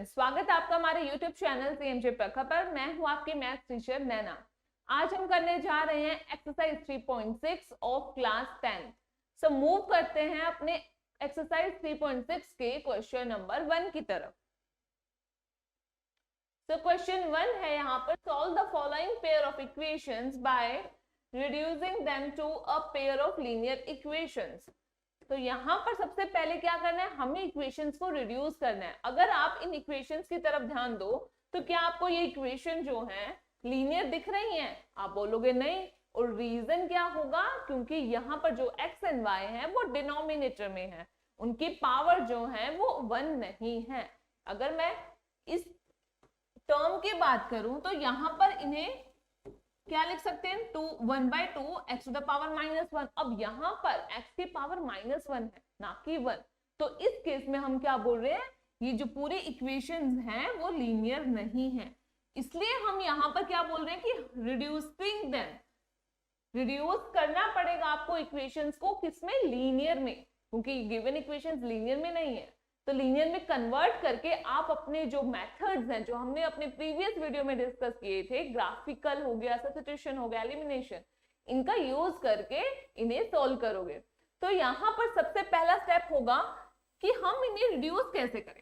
Students, स्वागत है आपका हमारे यूट्यूब चैनल सीएमजे प्रखर पर। मैं हूं आपकी मैथ टीचर नैना। आज हम करने जा रहे हैं exercise 3.6 of class 10। So move करते हैं अपने एक्सरसाइज 3.6 के क्वेश्चन नंबर 1 की तरफ। सो क्वेश्चन 1 है यहाँ पर, solve the following pair of equations by reducing them to a pair of linear equations. तो यहाँ पर सबसे पहले क्या करना है, हमें इक्वेशंस को रिड्यूस करना है। अगर आप इन इक्वेशंस की तरफ ध्यान दो तो क्या आपको ये इक्वेशन जो है लीनियर दिख रही हैं? आप बोलोगे नहीं, और रीजन क्या होगा, क्योंकि यहाँ पर जो x एंड y है वो डिनोमिनेटर में है, उनकी पावर जो है वो 1 नहीं है। अगर मैं इस टर्म की बात करूं तो यहाँ पर इन्हें क्या लिख सकते हैं, 1/2 x टू द पावर -1। अब यहाँ पर x की पावर -1 है, ना कि 1। तो इस केस में हम क्या बोल रहे हैं, ये जो पूरी इक्वेशंस हैं वो लीनियर नहीं है। इसलिए हम यहाँ पर क्या बोल रहे हैं कि रिड्यूसिंग देम, रिड्यूस करना पड़ेगा आपको इक्वेशंस को, किसमें, लीनियर में, क्योंकि गिवन इक्वेशंस लीनियर में नहीं है। तो लीनियर में कन्वर्ट करके आप अपने जो मेथड्स हैं, जो हमने अपने प्रीवियस वीडियो में डिस्कस किए थे, ग्राफिकल हो गया, सब्स्टिट्यूशन हो गया, एलिमिनेशन, इनका यूज करके इन्हें सोल्व करोगे। तो यहाँ पर सबसे पहला स्टेप होगा कि हम इन्हें रिड्यूस कैसे करें।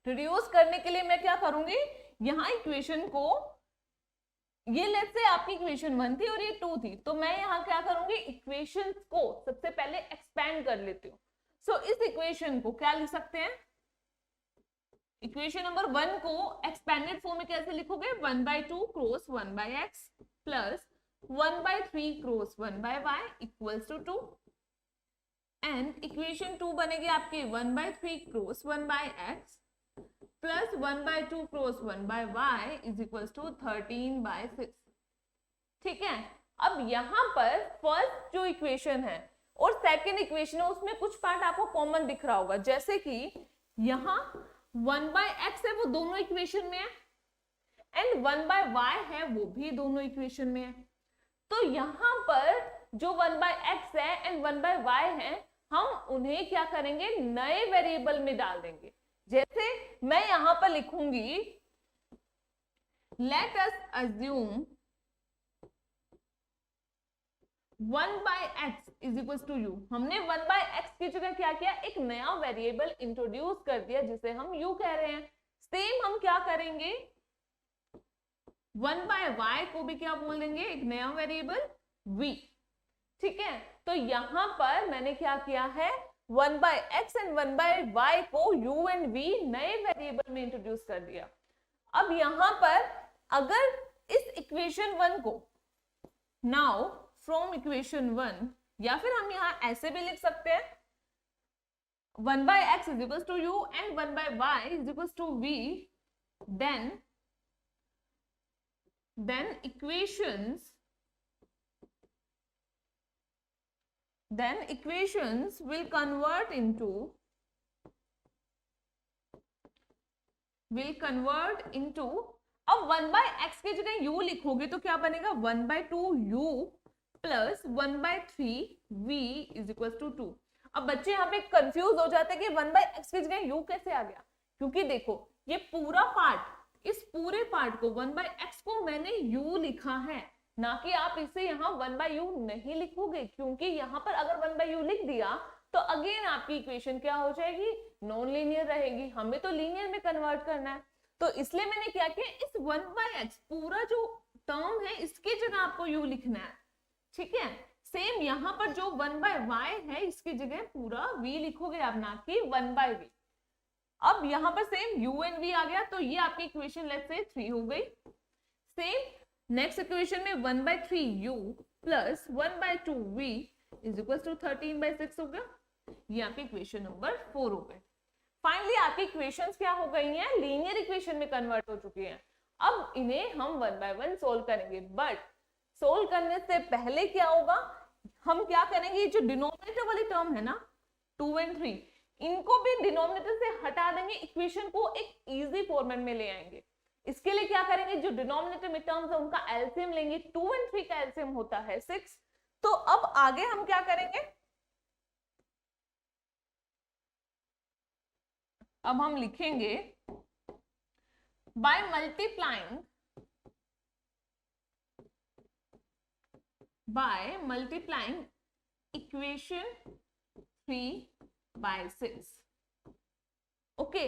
रिड्यूस करने के लिए मैं क्या करूंगी, यहाँ इक्वेशन को, ये लेट्स से आपकी इक्वेशन 1 थी और ये 2 थी, तो मैं यहाँ क्या करूंगी, इक्वेशन को सबसे पहले एक्सपैंड कर लेती हूँ। सो इस इक्वेशन को क्या लिख सकते हैं, इक्वेशन नंबर 1 को एक्सपेंडेड फॉर्म में कैसे लिखोगे, 1/2 cross 1/x plus 1/3 cross 1/y equals to 2। And equation 2 बनेगी आपकी 1/3 cross 1/x plus 1/2 cross 1/y is equals to 13/6। ठीक है, अब यहाँ पर फर्स्ट जो इक्वेशन है और सेकेंड इक्वेशन है उसमें कुछ पार्ट आपको कॉमन दिख रहा होगा, जैसे कि यहाँ 1/x है वो दोनों इक्वेशन में है, एंड 1/y है वो भी दोनों इक्वेशन में है। तो यहाँ पर जो 1/x है एंड 1/y है, हम उन्हें क्या करेंगे, नए वेरिएबल में डाल देंगे। जैसे मैं यहाँ पर लिखूंगी, let us assume 1/x is equal to u। हमने 1/x की जगह क्या किया, एक नया वेरिएबल इंट्रोड्यूस कर दिया जिसे हम u कह रहे हैं। सेम हम क्या करेंगे, 1/y को भी क्या बोल देंगे, एक नया वेरिएबल v। ठीक है, तो यहां पर मैंने क्या किया है, 1/x एंड 1/y को u एंड v नए वेरिएबल में इंट्रोड्यूस कर दिया। अब यहां पर अगर इस इक्वेशन 1 को नाउ फ्रॉम इक्वेशन 1, या फिर हम यहां ऐसे भी लिख सकते हैं, 1/x is equal to u and 1/y is equal to v, then equations will convert into अब 1/x की जगह u लिखोगे तो क्या बनेगा, 1/2 u plus 1/3 v is equal to 2। अब बच्चे यहाँ पे कंफ्यूज हो जाते हैं कि 1/x की जगह u कैसे आ गया, क्योंकि देखो ये पूरा पार्ट, इस पूरे पार्ट को 1/x को मैंने u लिखा है, ना कि आप इसे यहाँ 1/u नहीं लिखोगे, क्योंकि यहाँ पर अगर 1/u लिख दिया तो अगेन आपकी इक्वेशन क्या हो जाएगी, नॉन लीनियर रहेगी। हमें तो लीनियर में कन्वर्ट करना है, तो इसलिए मैंने क्या किया, इस 1/x पूरा जो टर्म है इसकी जगह आपको u लिखना है। ठीक है, सेम यहाँ पर जो 1/y है इसकी जगह पूरा v लिखोगे आप, ना कि 1/v। अब यहाँ पर सेम u एंड v आ गया, तो ये आपकी इक्वेशन लेट्स से 3 हो गई। सेम नेक्स्ट इक्वेशन में 1/3 u plus 1/2 v is equal to 13/6 हो गया। ये आपकी इक्वेशन नंबर 4 हो गई। फाइनली आपकी इक्वेशंस क्या हो गई हैं, लीनियर इक्वेशन में कन्वर्ट हो चुकी हैं। अब इन्हें हम 1 बाय 1 सोल्व करेंगे, बट सोल्व करने से पहले क्या होगा, हम क्या करेंगे, जो डिनोमिनेटर वाली टर्म है ना 2 एंड 3, इनको भी डिनोमिनेटर से हटा देंगे, इक्वेशन को एक इजी फॉर्मेट में ले आएंगे। इसके लिए क्या करेंगे, जो डिनोमिनेटर में टर्म्स है उनका एलसीएम लेंगे। 2 एंड 3 का एलसीएम होता है 6। तो अब आगे हम क्या करेंगे, अब हम लिखेंगे बाय मल्टीप्लाइंग इक्वेशन 3/6। ओके,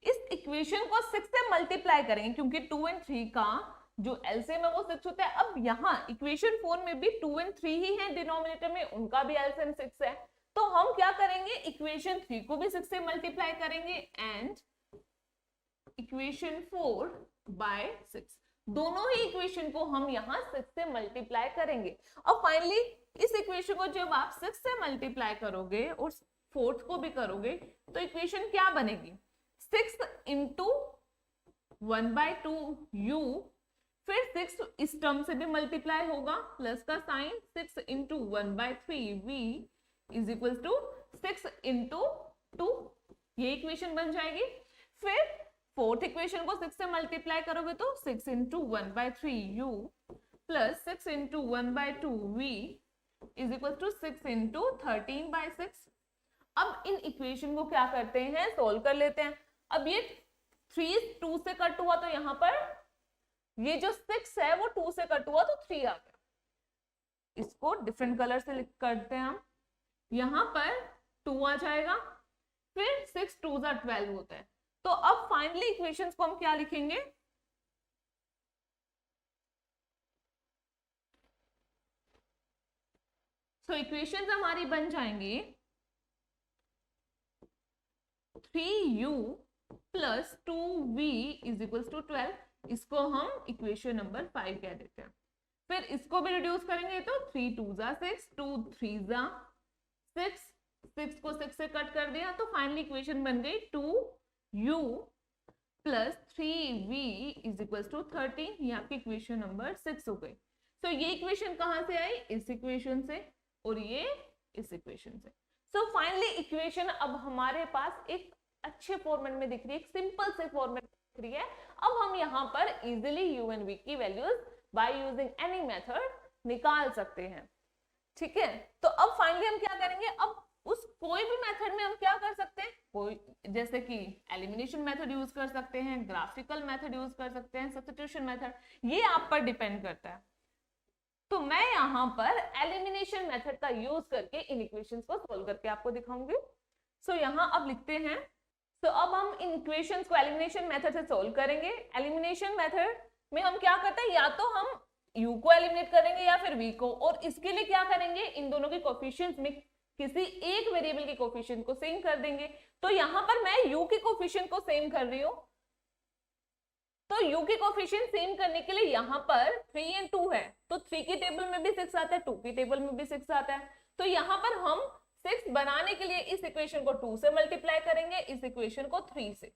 इस इक्वेशन को 6 से मल्टीप्लाई करेंगे क्योंकि 2 और 3 का जो एलसीएम है वो 6 होता है। अब यहाँ इक्वेशन 4 में भी 2 और 3 ही है डिनोमिनेटर में, उनका भी एलसीएम 6 है। तो हम क्या करेंगे, इक्वेशन 3 को भी 6 से मल्टीप्लाई करेंगे एंड इक्वेशन 4/6, दोनों ही इक्वेशन को हम यहाँ 6 से मल्टीप्लाई करेंगे। अब फाइनली इस इक्वेशन को जब आप 6 से मल्टीप्लाई करोगे और 4th को भी करोगे तो इक्वेशन क्या बनेगी, 6 इंटू 1/2 u, फिर 6 इस टर्म से भी मल्टीप्लाई होगा प्लस का sign, 6 into 1/3 v is equal to 6 into 2, ये इक्वेशन बन जाएगी। फिर 4th इक्वेशन को 6 से मल्टीप्लाई करोगे तो 6 into 1/3 u plus 6 into 1/2 v is equal to 6 into 13/6। अब इन इक्वेशन को क्या करते हैं, सोल्व कर लेते हैं। अब ये 3 2 से कट हुआ तो यहाँ पर ये जो 6 है वो 2 से कट हुआ तो 3 आ गया। इसको डिफरेंट कलर से करते हैं हम, यहाँ पर 2 आ जाएगा, फिर 6 2 12 होता है। तो अब फाइनली इक्वेशंस को हम क्या लिखेंगे, इक्वेशंस हमारी बन जाएंगी 3u plus 2v is equal to 12, इसको हम इक्वेशन नंबर 5 कह देते हैं। फिर इसको भी रिड्यूस करेंगे तो 3 2 6, 2 3 6, 6 को 6 से कट कर दिया तो फाइनली इक्वेशन बन गई 2u plus 3v is equal to 13, ये आपकी इक्वेशन नंबर 6 हो गई। तो ये इक्वेशन कहां से आई, इस इक्वेशन से, और ये इस इक्वेशन से। सो फाइनली इक्वेशन अब हमारे पास एक अच्छे फॉर्मेट में दिख रही है, एक सिंपल से फॉर्मेट दिख रही है। अब हम यहाँ पर इजीली u and v की values by using any method निकाल सकते हैं। ठीक है, तो अब फाइनली हम क्या करेंगे, अब उस कोई भी मेथड में हम क्या कर सकते हैं, कोई जैसे कि एलिमिनेशन मेथड यूज कर सकते हैं, ग्राफिकल मेथड यूज कर सकते हैं, सब्स्टिट्यूशन मेथड, ये आप पर डिपेंड करता है। तो मैं यहाँ पर एलिमिनेशन मेथड का यूज करके इन इक्वेशंस को सोल्व करके आपको दिखाऊंगी। सो यहाँ अब लिखते हैं, तो अब हम इन इक्वेशंस को एलिमिनेशन मेथड से सोल्व करेंगे। एलिमिनेशन मेथड में हम क्या करते हैं, या तो हम u को एलिमिनेट करेंगे या फिर v को, और इसके लिए क्या करेंगे, इन दोनों के कोफिशिएंट्स में किसी एक वेरिएबल के कोफिशिएंट को सेम कर देंगे। तो यहाँ पर मैं u के कोफिशिएंट को सेम कर रही हूँ, तो u के कोफिशिएंट सेम करने के लिए यहाँ पर 3 और 2 है, तो 3 की टेबल में भी 6 आता है, 2 की टेबल में भी 6 आता है। तो यहाँ पर हम 6 बनाने के लिए इस इक्वेशन को 2 से मल्टीप्लाई करेंगे, इस इक्वेशन को 3 से।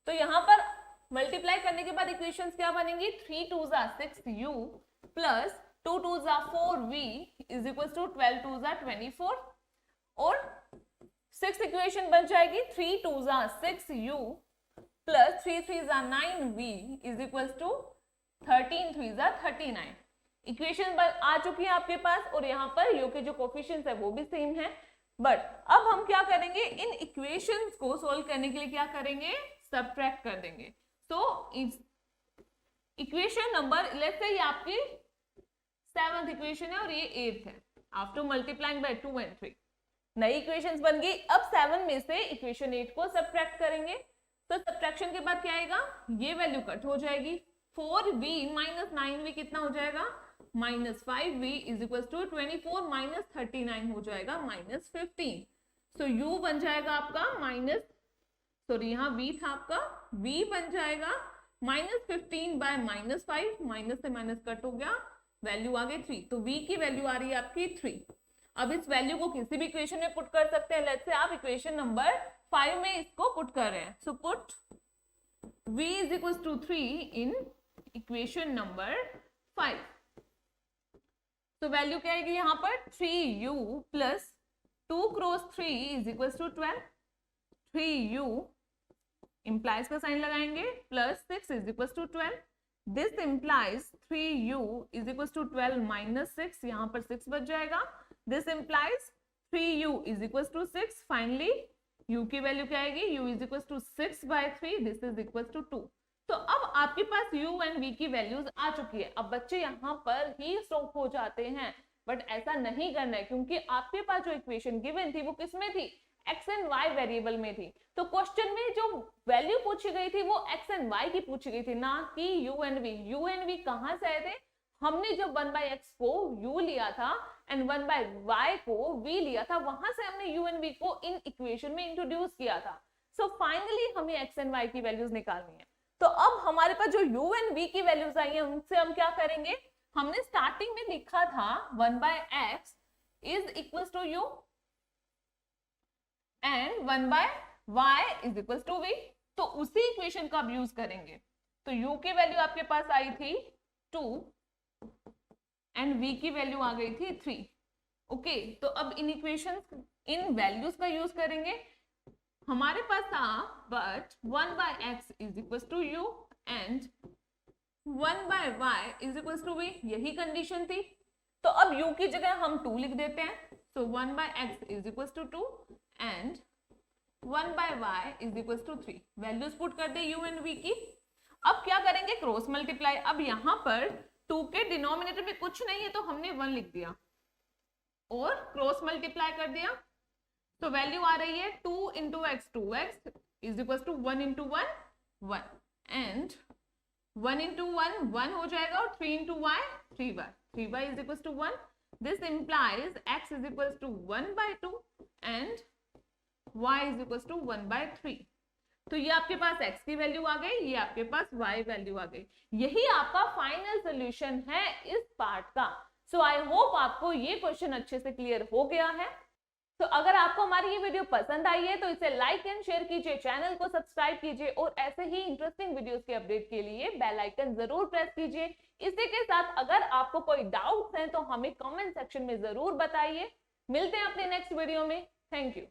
तो यहाँ पर मल्टीप्लाई करने के बाद इक्वेशंस क्या बनेंगी, 3 2 6u plus 2 2 4v is equal to 12 2 24, और 6 इक्वेशन बन जाएगी 3 2 6u plus 3 3 9v is equal to 13 3 39। Equation आ चुकी है आपके पास, और यहाँ पर u के जो कोफिशिएंट्स है वो भी सेम है। बट अब हम क्या करेंगे, इन इक्वेशंस को सोल्व करने के लिए क्या करेंगे, सबट्रैक्ट कर देंगे। तो इक्वेशन नंबर, लेट्स से ये आपकी 7th इक्वेशन है और ये 8th है। आफ्टर मल्टीप्लाइंग बाय 2 and 3 नई इक्वेशंस बन गई। अब 7 में से इक्वेशन 8 को सबट्रैक्ट करेंगे, तो सबट्रैक्शन के बाद क्या आएगा, ये वैल्यू कट हो जाएगी, 4v माइनस 9v कितना हो जाएगा, minus 5v is equal to 24 minus 39 हो जाएगा माइनस 15। सो u बन जाएगा आपका माइनस, सॉरी यहाँ v था आपका, v बन जाएगा माइनस 15 बाय माइनस 5, माइनस से माइनस कट हो गया, वैल्यू आ गई 3। तो v की वैल्यू आ रही है आपकी 3। अब इस वैल्यू को किसी भी इक्वेशन में पुट कर सकते हैं। लेट्स से आप इक्वेशन नंबर 5 में इसको पुट कर रहे हैं, so put v is equal to 3 in equation number 5। तो वैल्यू क्या आएगी यहाँ पर, 3u plus 2 cross 3 is equal to 12, 3u implies का साइन लगाएंगे plus 6 is equal to 12, this implies 3u is equal to 12 minus 6, यहाँ पर 6 बच जाएगा, this implies 3u is equal to 6, finally u की वैल्यू क्या आएगी, u is equal to 6/3, this is equal to 2। तो अब आपके पास u एंड v की वैल्यूज आ चुकी है। अब बच्चे यहाँ पर ही स्टॉप हो जाते हैं, बट ऐसा नहीं करना है, क्योंकि आपके पास जो इक्वेशन गिवन थी वो किसमें थी, x एंड y वेरिएबल में थी। तो क्वेश्चन में जो वैल्यू पूछी गई थी वो x एंड y की पूछी गई थी, ना कि u and v। u and v कहाँ से आए थे, हमने जब 1/x को u लिया था एंड 1/y को v लिया था, वहां से हमने u एंड v को इन इक्वेशन में इंट्रोड्यूस किया था। सो फाइनली हमें x एंड y की वैल्यूज निकालनी है। तो अब हमारे पास जो u एंड v की वैल्यूज आई हैं, उनसे हम क्या करेंगे, हमने स्टार्टिंग में लिखा था 1/x is equal to u and 1/y is equal to v। तो उसी इक्वेशन का अब यूज करेंगे। तो u की वैल्यू आपके पास आई थी 2 एंड v की वैल्यू आ गई थी 3। ओके, तो अब इन इक्वेशंस, इन वैल्यूज का यूज करेंगे। हमारे पास था but 1/x is equal to u and 1/y is equal to v, यही कंडीशन थी। तो अब u की जगह हम 2 लिख देते हैं। So 1/x is equal to 2 and 1/y is equal to 3। Values put कर दे u एंड v की। अब क्या करेंगे, क्रॉस मल्टीप्लाई। अब यहाँ पर 2 के डिनोमिनेटर में कुछ नहीं है तो हमने 1 लिख दिया और क्रॉस मल्टीप्लाई कर दिया। तो वैल्यू आ रही है 2 into x 2x is equal to 1 into 1 1 and 1 into 1 1 हो जाएगा और 3 into y 3y 3y is equal to 1। This implies x is equal to 1/2 and y is equal to 1/3। तो ये आपके पास x की वैल्यू आ गई, ये आपके पास y वैल्यू आ गई। यही आपका फाइनल सोल्यूशन है इस पार्ट का। सो आई होप आपको ये क्वेश्चन अच्छे से क्लियर हो गया है। तो अगर आपको हमारी ये वीडियो पसंद आई है तो इसे लाइक एंड शेयर कीजिए, चैनल को सब्सक्राइब कीजिए और ऐसे ही इंटरेस्टिंग वीडियोस के अपडेट के लिए बेल आइकन जरूर प्रेस कीजिए। इसी के साथ अगर आपको कोई डाउट्स हैं तो हमें कमेंट सेक्शन में जरूर बताइए। मिलते हैं अपने नेक्स्ट वीडियो में। Thank you.